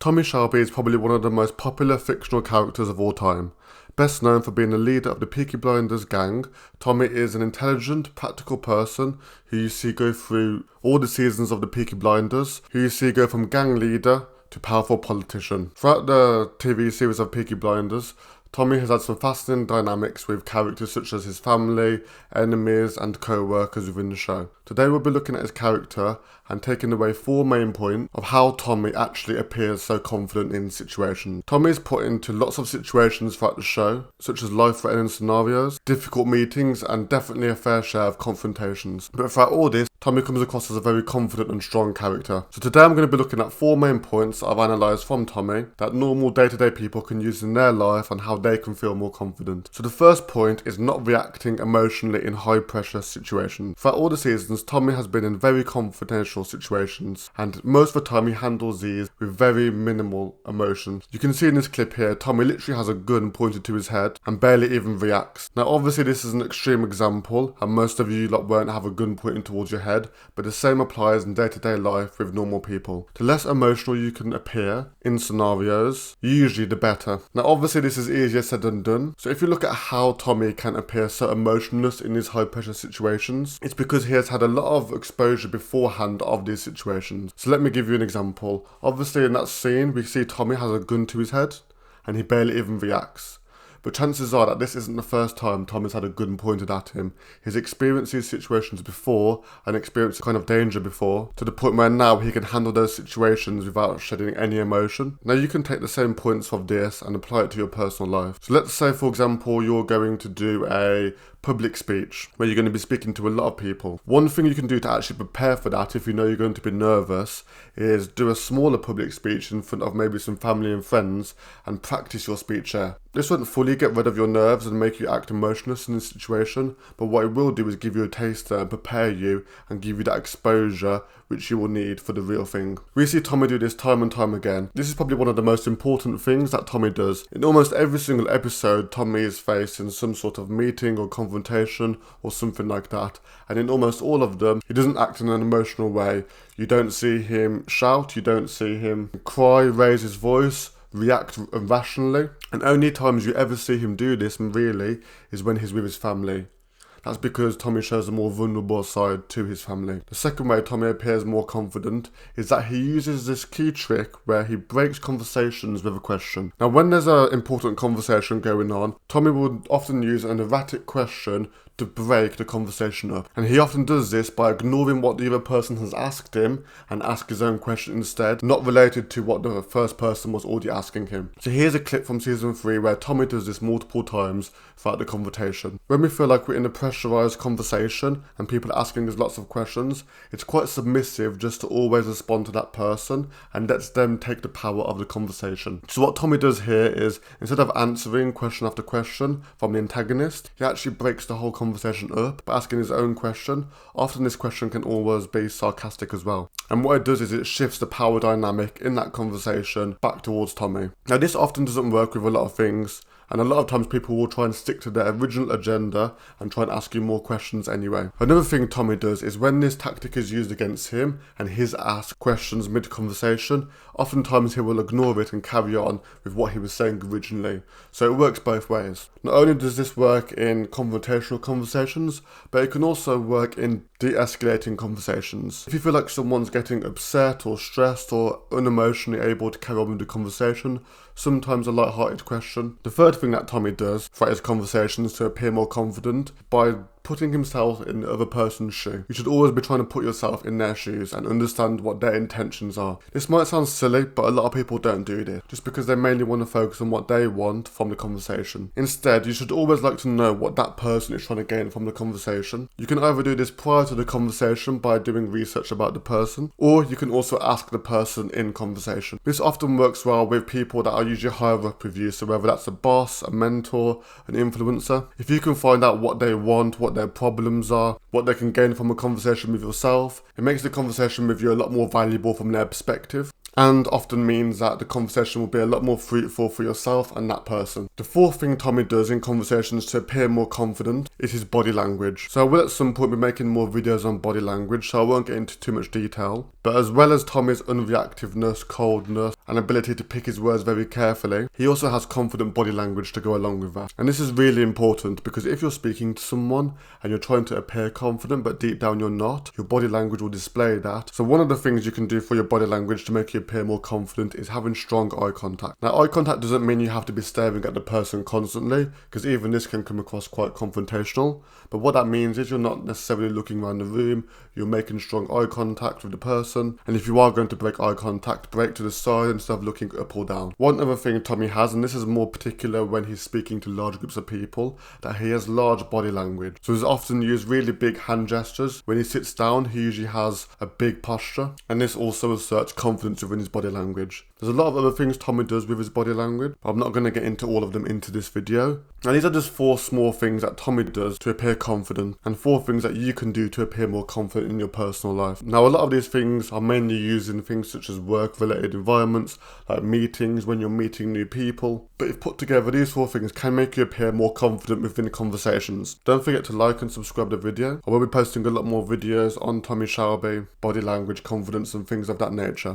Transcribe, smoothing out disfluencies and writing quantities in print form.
Tommy Shelby is probably one of the most popular fictional characters of all time. Best known for being the leader of the Peaky Blinders gang, Tommy is an intelligent, practical person who you see go through all the seasons of the Peaky Blinders, who you see go from gang leader to powerful politician. Throughout the TV series of Peaky Blinders, Tommy has had some fascinating dynamics with characters such as his family, enemies and co-workers within the show. Today we'll be looking at his character and taking away 4 main points of how Tommy actually appears so confident in situations. Tommy is put into lots of situations throughout the show, such as life-threatening scenarios, difficult meetings and definitely a fair share of confrontations. But throughout all this, Tommy comes across as a very confident and strong character. So today I'm going to be looking at 4 main points I've analysed from Tommy that normal day-to-day people can use in their life and how they can feel more confident. So the first point is not reacting emotionally in high-pressure situations. Throughout all the seasons, Tommy has been in very confidential situations, and most of the time he handles these with very minimal emotion. You can see in this clip here, Tommy literally has a gun pointed to his head and barely even reacts. Now obviously this is an extreme example and most of you won't have a gun pointing towards your head, but the same applies in day-to-day life with normal people. The less emotional you can appear in scenarios, usually the better. Now obviously this is easier said than done, so if you look at how Tommy can appear so emotionless in these high-pressure situations, it's because he has had a lot of exposure beforehand of these situations. So let me give you an example. Obviously in that scene we see Tommy has a gun to his head and he barely even reacts. But chances are that this isn't the first time Tommy's had a gun pointed at him. He's experienced these situations before and experienced kind of danger before, to the point where now he can handle those situations without shedding any emotion. Now you can take the same points of this and apply it to your personal life. So let's say for example you're going to do a public speech where you're going to be speaking to a lot of people. One thing you can do to actually prepare for that if you know you're going to be nervous is do a smaller public speech in front of maybe some family and friends and practice your speech there. This won't fully get rid of your nerves and make you act emotionless in this situation, but what it will do is give you a taster and prepare you and give you that exposure which you will need for the real thing. We see Tommy do this time and time again. This is probably one of the most important things that Tommy does. In almost every single episode, Tommy is facing some sort of meeting or confrontation or something like that, and in almost all of them, he doesn't act in an emotional way. You don't see him shout, you don't see him cry, raise his voice, react irrationally, and only times you ever see him do this really is when he's with his family. That's because Tommy shows a more vulnerable side to his family. The second way Tommy appears more confident is that he uses this key trick where he breaks conversations with a question. Now when there's an important conversation going on, Tommy will often use an erratic question to break the conversation up. And he often does this by ignoring what the other person has asked him and ask his own question instead, not related to what the first person was already asking him. So here's a clip from season 3 where Tommy does this multiple times throughout the conversation. When we feel like we're in a pressurized conversation and people are asking us lots of questions, it's quite submissive just to always respond to that person and lets them take the power of the conversation. So what Tommy does here is, instead of answering question after question from the antagonist, he actually breaks the whole conversation up by asking his own question. Often this question can always be sarcastic as well. And what it does is it shifts the power dynamic in that conversation back towards Tommy. Now this often doesn't work with a lot of things, and a lot of times people will try and stick to their original agenda and try and ask you more questions anyway. Another thing Tommy does is when this tactic is used against him and he's asked questions mid-conversation, oftentimes he will ignore it and carry on with what he was saying originally. So it works both ways. Not only does this work in confrontational conversations, but it can also work in de-escalating conversations. If you feel like someone's getting upset or stressed or unemotionally able to carry on with the conversation, sometimes a light-hearted question. The third thing that Tommy does throughout his conversations to appear more confident by putting himself in the other person's shoe. You should always be trying to put yourself in their shoes and understand what their intentions are. This might sound silly, but a lot of people don't do this, just because they mainly want to focus on what they want from the conversation. Instead, you should always like to know what that person is trying to gain from the conversation. You can either do this prior to the conversation by doing research about the person, or you can also ask the person in conversation. This often works well with people that are usually higher up with you, so whether that's a boss, a mentor, an influencer. If you can find out what they want, what their problems are, what they can gain from a conversation with yourself, it makes the conversation with you a lot more valuable from their perspective. and often means that the conversation will be a lot more fruitful for yourself and that person. The fourth thing Tommy does in conversations to appear more confident is his body language. So I will at some point be making more videos on body language, so I won't get into too much detail. But as well as Tommy's unreactiveness, coldness, and ability to pick his words very carefully, he also has confident body language to go along with that. And this is really important because if you're speaking to someone and you're trying to appear confident but deep down you're not, your body language will display that. So one of the things you can do for your body language to make you appear more confident is having strong eye contact. Now, eye contact doesn't mean you have to be staring at the person constantly, because even this can come across quite confrontational. But what that means is you're not necessarily looking around the room, you're making strong eye contact with the person, and if you are going to break eye contact, break to the side instead of looking up or down. One other thing Tommy has, and this is more particular when he's speaking to large groups of people, that he has large body language. So he's often used really big hand gestures. When he sits down, he usually has a big posture, and this also asserts confidence within his body language. There's a lot of other things Tommy does with his body language, but I'm not going to get into all of them into this video. Now these are just 4 small things that Tommy does to appear confident, and 4 things that you can do to appear more confident in your personal life. Now a lot of these things are mainly used in things such as work-related environments, like meetings, when you're meeting new people. But if put together, these 4 things can make you appear more confident within conversations. Don't forget to like and subscribe to the video. I will be posting a lot more videos on Tommy Shelby, body language, confidence, and things of that nature.